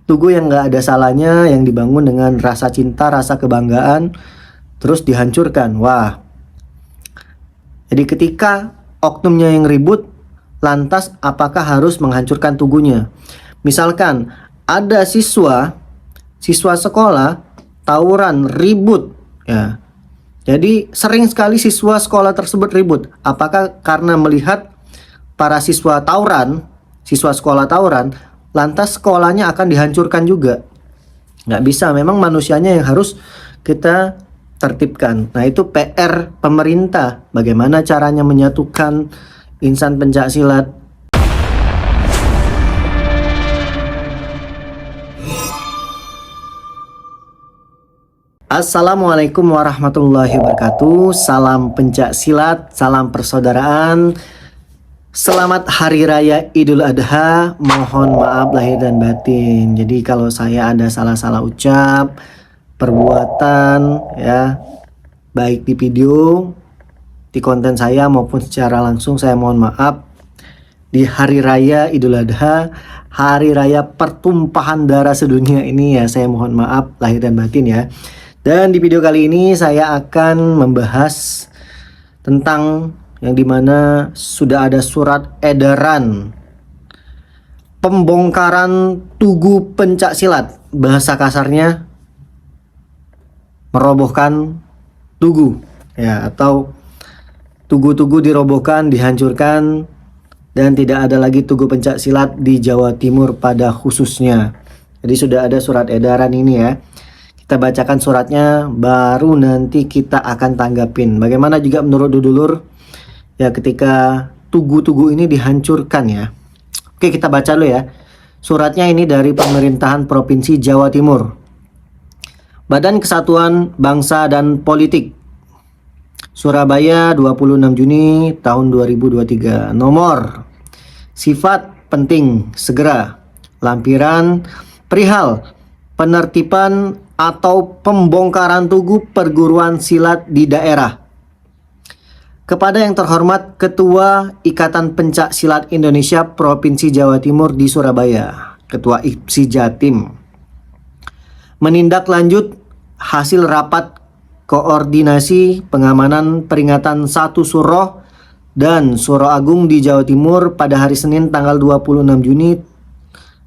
tugu yang nggak ada salahnya, yang dibangun dengan rasa cinta, rasa kebanggaan, terus dihancurkan. Wah, jadi ketika oknumnya yang ribut, lantas apakah harus menghancurkan tugunya? Misalkan ada siswa sekolah tawuran ribut, ya. Jadi sering sekali siswa sekolah tersebut ribut. Apakah karena melihat para siswa sekolah tawuran, lantas sekolahnya akan dihancurkan juga? Nggak bisa, memang manusianya yang harus kita tertibkan. Nah, itu PR pemerintah. Bagaimana caranya menyatukan insan pencak silat. Assalamualaikum warahmatullahi wabarakatuh. Salam pencak silat, salam persaudaraan. Selamat Hari Raya Idul Adha. Mohon maaf lahir dan batin. Jadi kalau saya ada salah-salah ucap, perbuatan, ya, baik di video, di konten saya maupun secara langsung, saya mohon maaf. Di Hari Raya Idul Adha, Hari Raya pertumpahan darah sedunia ini, ya, saya mohon maaf lahir dan batin, ya. Dan di video kali ini saya akan membahas tentang yang dimana sudah ada surat edaran pembongkaran tugu pencak silat. Bahasa kasarnya merobohkan tugu, ya, atau tugu-tugu dirobohkan, dihancurkan, dan tidak ada lagi tugu pencak silat di Jawa Timur pada khususnya. Jadi sudah ada surat edaran ini, ya. Kita bacakan suratnya, baru nanti kita akan tanggapin. Bagaimana juga menurut dulur, ya, ketika tugu-tugu ini dihancurkan, ya. Oke, kita baca dulu, ya. Suratnya ini dari Pemerintahan Provinsi Jawa Timur. Badan Kesatuan Bangsa dan Politik, Surabaya, 26 Juni tahun 2023. Nomor sifat penting segera lampiran perihal penertiban atau pembongkaran tugu perguruan silat di daerah. Kepada yang terhormat Ketua Ikatan Pencak Silat Indonesia Provinsi Jawa Timur di Surabaya, Ketua IPSI Jatim, menindaklanjut hasil rapat koordinasi pengamanan peringatan 1 Suro dan Suro Agung di Jawa Timur pada hari Senin tanggal 26 Juni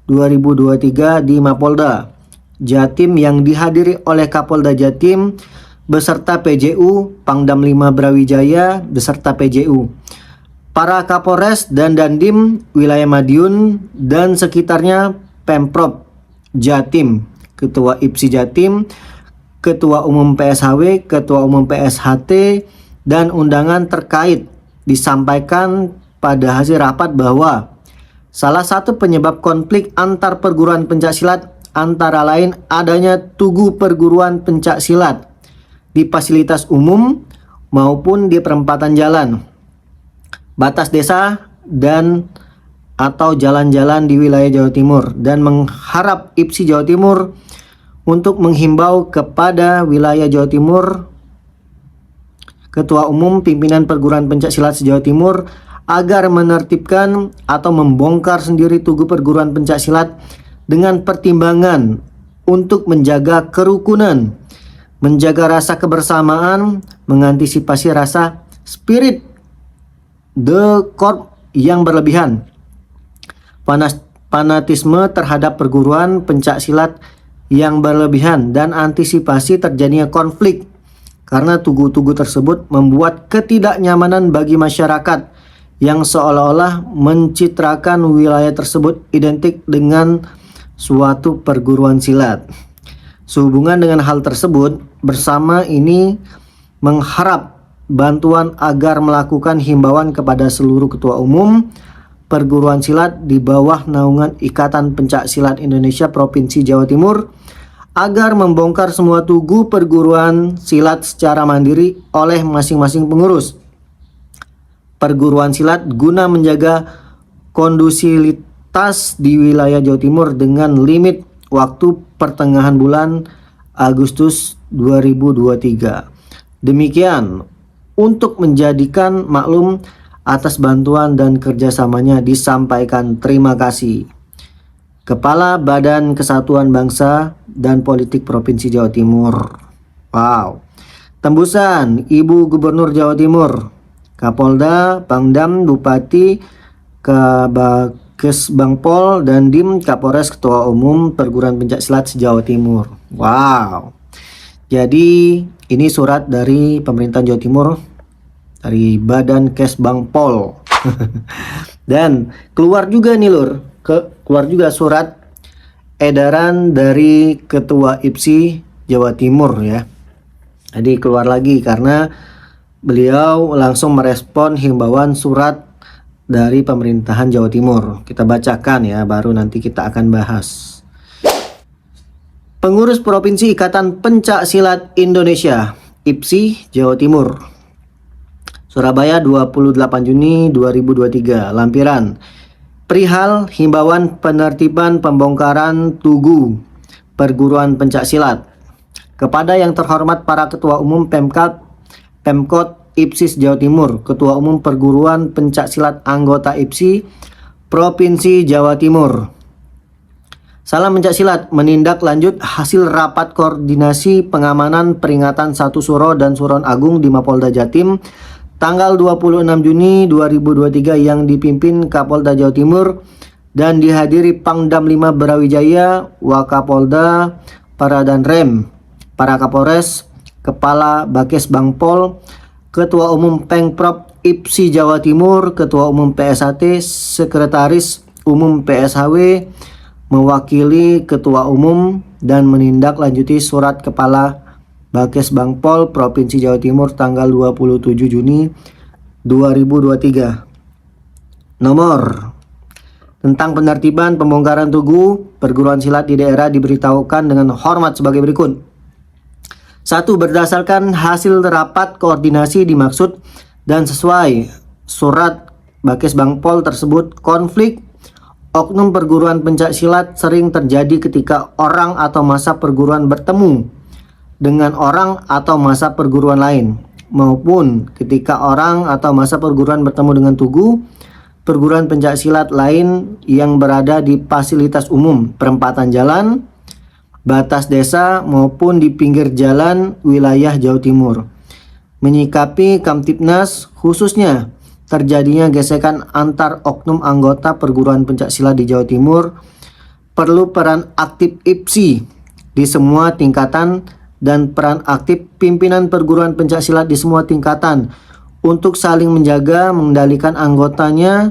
2023 di Mapolda Jatim yang dihadiri oleh Kapolda Jatim beserta PJU, Pangdam 5 Brawijaya beserta PJU, para Kapolres dan Dandim wilayah Madiun dan sekitarnya, Pemprov Jatim, Ketua IPSI Jatim, Ketua Umum PSHW, Ketua Umum PSHT, dan undangan terkait. Disampaikan pada hasil rapat bahwa salah satu penyebab konflik antar perguruan pencak silat antara lain adanya tugu perguruan pencak silat di fasilitas umum maupun di perempatan jalan, batas desa, dan atau jalan-jalan di wilayah Jawa Timur, dan mengharap IPSI Jawa Timur untuk menghimbau kepada wilayah Jawa Timur, Ketua Umum Pimpinan Perguruan Pencak Silat se-Jawa Timur agar menertibkan atau membongkar sendiri tugu perguruan pencak silat dengan pertimbangan untuk menjaga kerukunan, menjaga rasa kebersamaan, mengantisipasi rasa spirit de corps yang berlebihan, fanatisme terhadap perguruan pencak silat yang berlebihan, dan antisipasi terjadinya konflik karena tugu-tugu tersebut membuat ketidaknyamanan bagi masyarakat yang seolah-olah mencitrakan wilayah tersebut identik dengan suatu perguruan silat. Sehubungan dengan hal tersebut, bersama ini mengharap bantuan agar melakukan himbauan kepada seluruh ketua umum perguruan silat di bawah naungan Ikatan Pencak Silat Indonesia Provinsi Jawa Timur agar membongkar semua tugu perguruan silat secara mandiri oleh masing-masing pengurus perguruan silat guna menjaga kondusivitas di wilayah Jawa Timur dengan limit waktu pertengahan bulan Agustus 2023. Demikian untuk menjadikan maklum atas bantuan dan kerjasamanya disampaikan terima kasih. Kepala Badan Kesatuan Bangsa dan Politik Provinsi Jawa Timur. Wow. Tembusan Ibu Gubernur Jawa Timur, Kapolda, Pangdam, Bupati, Kabakes Bangpol, dan Dim, Kapolres, Ketua Umum Perguruan Pencaksilat se-Jawa Timur. Wow. Jadi ini surat dari pemerintahan Jawa Timur, dari Badan Kes Bangpol. Dan keluar juga nih Lur, keluar juga surat edaran dari Ketua IPSI Jawa Timur ya. Jadi keluar lagi karena beliau langsung merespon himbauan surat dari pemerintahan Jawa Timur. Kita bacakan ya, baru nanti kita akan bahas. Pengurus Provinsi Ikatan Pencak Silat Indonesia IPSI Jawa Timur, Surabaya 28 Juni 2023. Lampiran perihal himbauan penertiban pembongkaran tugu perguruan pencaksilat. Kepada yang terhormat para Ketua Umum Pemkot IPSI Jawa Timur, Ketua Umum Perguruan Pencaksilat anggota IPSI Provinsi Jawa Timur. Salam pencaksilat menindaklanjut hasil rapat koordinasi pengamanan peringatan 1 Suro dan Suron Agung di Mapolda Jatim tanggal 26 Juni 2023 yang dipimpin Kapolda Jawa Timur dan dihadiri Pangdam 5 Brawijaya, Wakapolda, para Danrem, para Kapolres, Kepala Bakes Bangpol, Ketua Umum Pengprov IPSI Jawa Timur, Ketua Umum PSHT, Sekretaris Umum PSHW, mewakili Ketua Umum dan menindaklanjuti surat Kepala Bakes Bangpol Provinsi Jawa Timur tanggal 27 Juni 2023. Nomor tentang penertiban pembongkaran tugu perguruan silat di daerah diberitahukan dengan hormat sebagai berikut. 1. Berdasarkan hasil rapat koordinasi dimaksud dan sesuai surat Bakes Bangpol tersebut, konflik oknum perguruan pencaksilat sering terjadi ketika orang atau masa perguruan bertemu dengan orang atau masa perguruan lain, maupun ketika orang atau masa perguruan bertemu dengan tugu perguruan pencaksilat lain yang berada di fasilitas umum, perempatan jalan, batas desa, maupun di pinggir jalan wilayah Jawa Timur. Menyikapi Kamtibnas, khususnya terjadinya gesekan antar oknum anggota perguruan pencaksilat di Jawa Timur, perlu peran aktif IPSI di semua tingkatan dan peran aktif pimpinan perguruan pencaksilat di semua tingkatan untuk saling menjaga, mengendalikan anggotanya,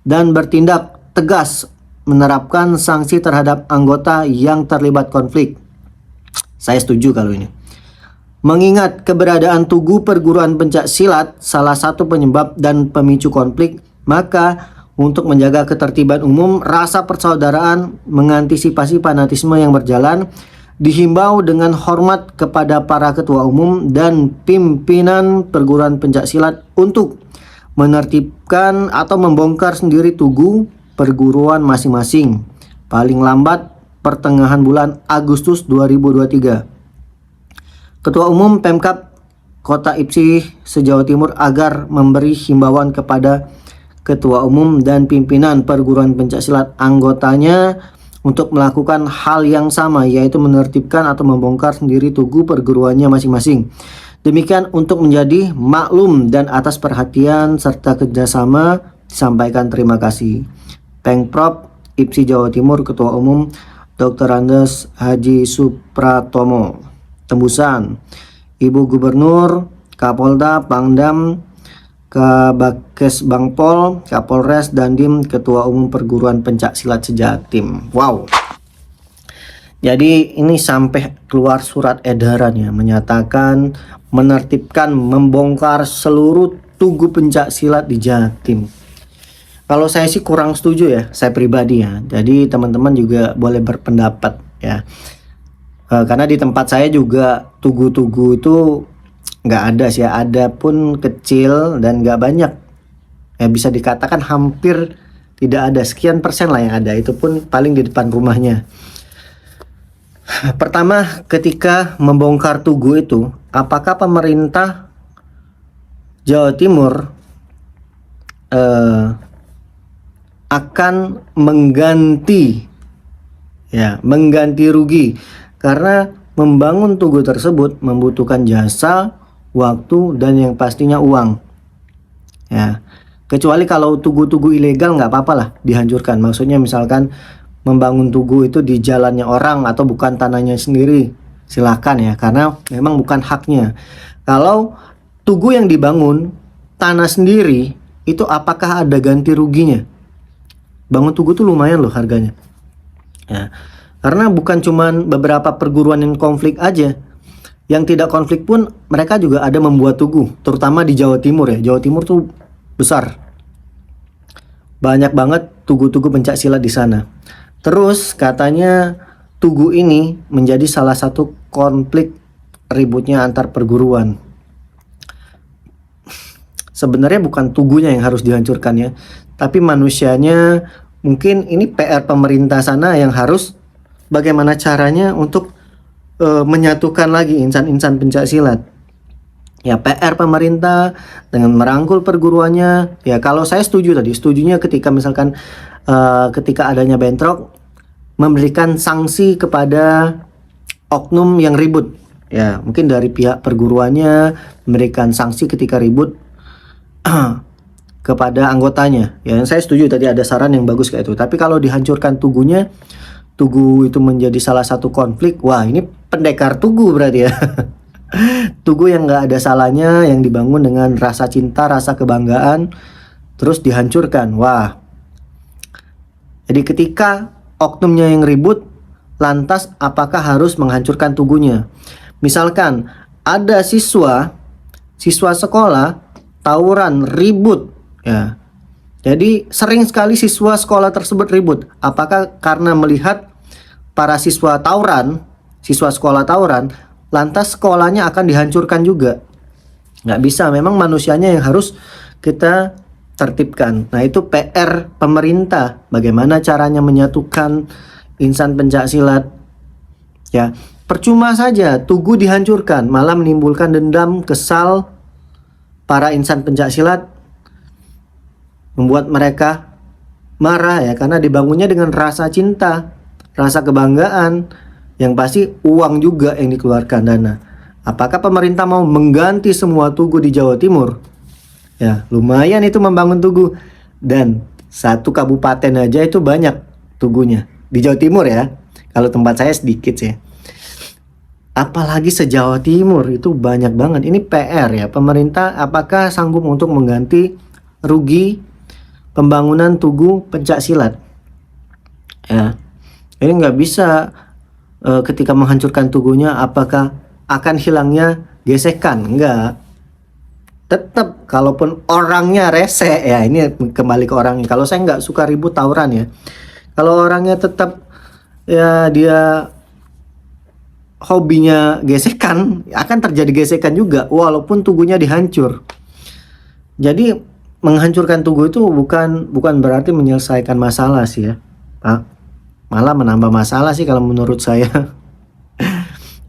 dan bertindak tegas menerapkan sanksi terhadap anggota yang terlibat konflik. Saya setuju kalau ini. Mengingat keberadaan tugu perguruan pencaksilat salah satu penyebab dan pemicu konflik, maka untuk menjaga ketertiban umum, rasa persaudaraan, mengantisipasi fanatisme yang berjalan, dihimbau dengan hormat kepada para ketua umum dan pimpinan perguruan pencaksilat untuk menertibkan atau membongkar sendiri tugu perguruan masing-masing paling lambat pertengahan bulan Agustus 2023. Ketua Umum Pemkab Kota IPSI se-Jawa Timur agar memberi himbauan kepada Ketua Umum dan pimpinan perguruan pencaksilat anggotanya untuk melakukan hal yang sama, yaitu menertibkan atau membongkar sendiri tugu perguruannya masing-masing. Demikian untuk menjadi maklum dan atas perhatian serta kerjasama disampaikan terima kasih. Pengprov IPSI Jawa Timur, Ketua Umum Dr. Andes Haji Supratomo. Tembusan Ibu Gubernur, Kapolda, Pangdam, Kabakes Bangpol, Kapolres, dan Dim, Ketua Umum Perguruan Pencaksilat se-Jatim. Wow. Jadi ini sampai keluar surat edaran ya, menyatakan menertibkan membongkar seluruh tugu pencaksilat di Jatim. Kalau saya sih kurang setuju ya, saya pribadi ya. Jadi teman-teman juga boleh berpendapat ya. Karena di tempat saya juga tugu-tugu itu nggak ada sih, ada pun kecil dan nggak banyak ya, bisa dikatakan hampir tidak ada, sekian persen lah yang ada, itu pun paling di depan rumahnya. Pertama, ketika membongkar tugu itu, apakah pemerintah Jawa Timur akan mengganti ya, mengganti rugi, karena membangun tugu tersebut membutuhkan jasa, waktu, dan yang pastinya uang. Ya, kecuali kalau tugu-tugu ilegal nggak apa-apa lah dihancurkan. Maksudnya misalkan membangun tugu itu di jalannya orang atau bukan tanahnya sendiri, silakan ya, karena memang bukan haknya. Kalau tugu yang dibangun tanah sendiri, itu apakah ada ganti ruginya? Bangun tugu tuh lumayan loh harganya. Ya, karena bukan cuman beberapa perguruan yang konflik aja. Yang tidak konflik pun mereka juga ada membuat tugu, terutama di Jawa Timur ya. Jawa Timur tuh besar. Banyak banget tugu-tugu pencak silat di sana. Terus katanya tugu ini menjadi salah satu konflik ributnya antar perguruan. Sebenarnya bukan tugunya yang harus dihancurkan ya, tapi manusianya. Mungkin ini PR pemerintah sana yang harus bagaimana caranya untuk menyatukan lagi insan-insan pencak silat. Ya, PR pemerintah dengan merangkul perguruannya. Ya, kalau saya setuju tadi, setujunya ketika misalkan ketika adanya bentrok, memberikan sanksi kepada oknum yang ribut. Ya, mungkin dari pihak perguruannya memberikan sanksi ketika ribut kepada anggotanya. Ya, yang saya setuju tadi, ada saran yang bagus kayak itu. Tapi kalau dihancurkan tugunya, tugu itu menjadi salah satu konflik. Wah, ini pendekar tugu berarti ya. Tugu yang nggak ada salahnya, yang dibangun dengan rasa cinta, rasa kebanggaan, terus dihancurkan. Wah. Jadi ketika oknumnya yang ribut, lantas apakah harus menghancurkan tugunya? Misalkan ada siswa sekolah tawuran, ribut ya. Jadi sering sekali siswa sekolah tersebut ribut. Apakah karena melihat para siswa sekolah tawuran, lantas sekolahnya akan dihancurkan juga? Nggak bisa, memang manusianya yang harus kita tertibkan. Nah, itu PR pemerintah. Bagaimana caranya menyatukan insan pencak silat? Ya, percuma saja tugu dihancurkan, malah menimbulkan dendam, kesal para insan pencak silat, membuat mereka marah ya, karena dibangunnya dengan rasa cinta, rasa kebanggaan, yang pasti uang juga yang dikeluarkan, dana. Apakah pemerintah mau mengganti semua tugu di Jawa Timur? Ya, lumayan itu membangun tugu, dan satu kabupaten aja itu banyak tugunya di Jawa Timur ya. Kalau tempat saya sedikit sih. Apalagi se-Jawa Timur itu banyak banget. Ini PR ya, pemerintah apakah sanggup untuk mengganti rugi pembangunan tugu pencak silat? Ya, ini nggak bisa ketika menghancurkan tugunya apakah akan hilangnya gesekan? Enggak. Tetap, kalaupun orangnya rese ya, ini kembali ke orangnya. Kalau saya nggak suka ribut tawuran ya. Kalau orangnya tetap ya dia hobinya gesekan, akan terjadi gesekan juga walaupun tugunya dihancur. Jadi menghancurkan tugu itu bukan berarti menyelesaikan masalah sih ya, Pak. Malah menambah masalah sih kalau menurut saya.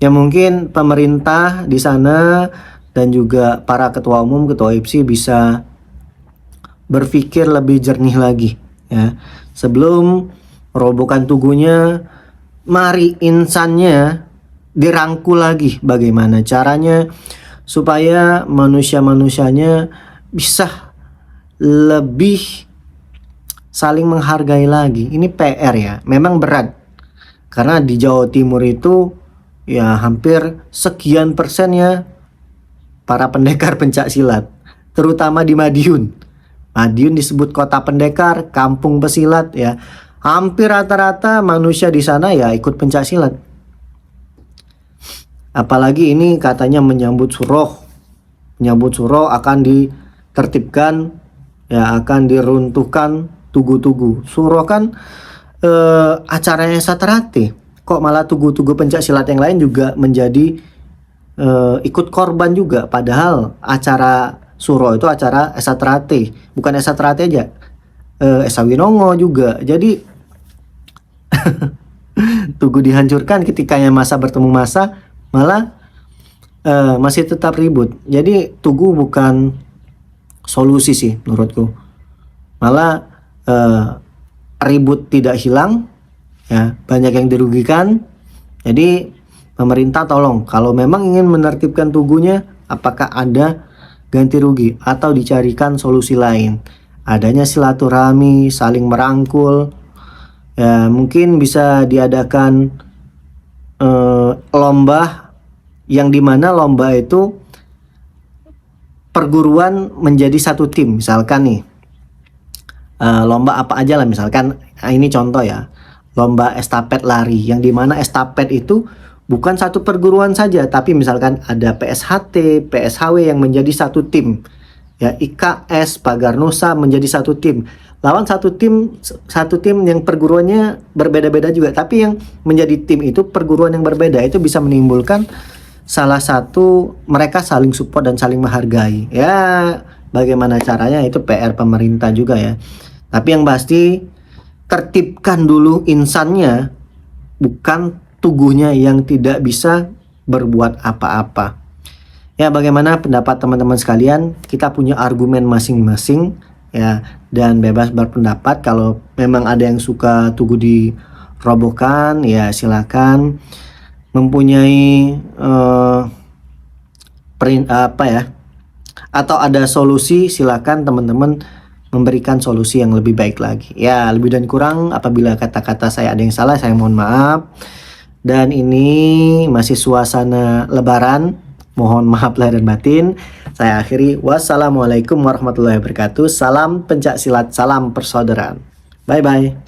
Ya, mungkin pemerintah di sana dan juga para ketua umum, ketua IPSI bisa berpikir lebih jernih lagi ya. Sebelum merobohkan tugunya, mari insannya dirangkul lagi, bagaimana caranya supaya manusia-manusianya bisa lebih saling menghargai lagi. Ini PR ya, memang berat karena di Jawa Timur itu ya hampir sekian persen ya para pendekar pencak silat, terutama di Madiun. Madiun disebut kota pendekar, kampung pesilat ya. Hampir rata-rata manusia di sana ya ikut pencak silat. Apalagi ini katanya menyambut suro akan ditertibkan ya, akan diruntuhkan tugu-tugu. Suro kan acaranya Satrate, kok malah tugu-tugu pencak silat yang lain juga menjadi ikut korban juga, padahal acara suro itu acara Satrate, bukan Satrate aja, Esa Winongo juga. Jadi tugu dihancurkan ketika masa bertemu masa, malah masih tetap ribut. Jadi tugu bukan solusi sih menurutku, malah ribut tidak hilang ya, banyak yang dirugikan. Jadi pemerintah tolong kalau memang ingin menertibkan tugunya, apakah ada ganti rugi atau dicarikan solusi lain. Adanya silaturahmi, saling merangkul, ya mungkin bisa diadakan lomba, yang dimana lomba itu perguruan menjadi satu tim. Misalkan nih lomba apa aja lah, misalkan ini contoh ya, lomba estafet lari, yang dimana estafet itu bukan satu perguruan saja, tapi misalkan ada PSHT, PSHW yang menjadi satu tim, ya IKS, Pagar Nusa menjadi satu tim, lawan satu tim yang perguruannya berbeda-beda juga, tapi yang menjadi tim itu perguruan yang berbeda. Itu bisa menimbulkan salah satu mereka saling support dan saling menghargai. Ya bagaimana caranya itu PR pemerintah juga ya. Tapi yang pasti tertibkan dulu insannya, bukan tuguhnya yang tidak bisa berbuat apa-apa. Ya bagaimana pendapat teman-teman sekalian? Kita punya argumen masing-masing ya, dan bebas berpendapat. Kalau memang ada yang suka tugu dirobohkan ya silakan. Mempunyai apa ya, atau ada solusi, silakan teman-teman memberikan solusi yang lebih baik lagi. Ya lebih dan kurang apabila kata-kata saya ada yang salah, saya mohon maaf. Dan ini masih suasana lebaran, mohon maaf lahir dan batin. Saya akhiri, wassalamualaikum warahmatullahi wabarakatuh. Salam pencak silat, salam persaudaraan. Bye bye.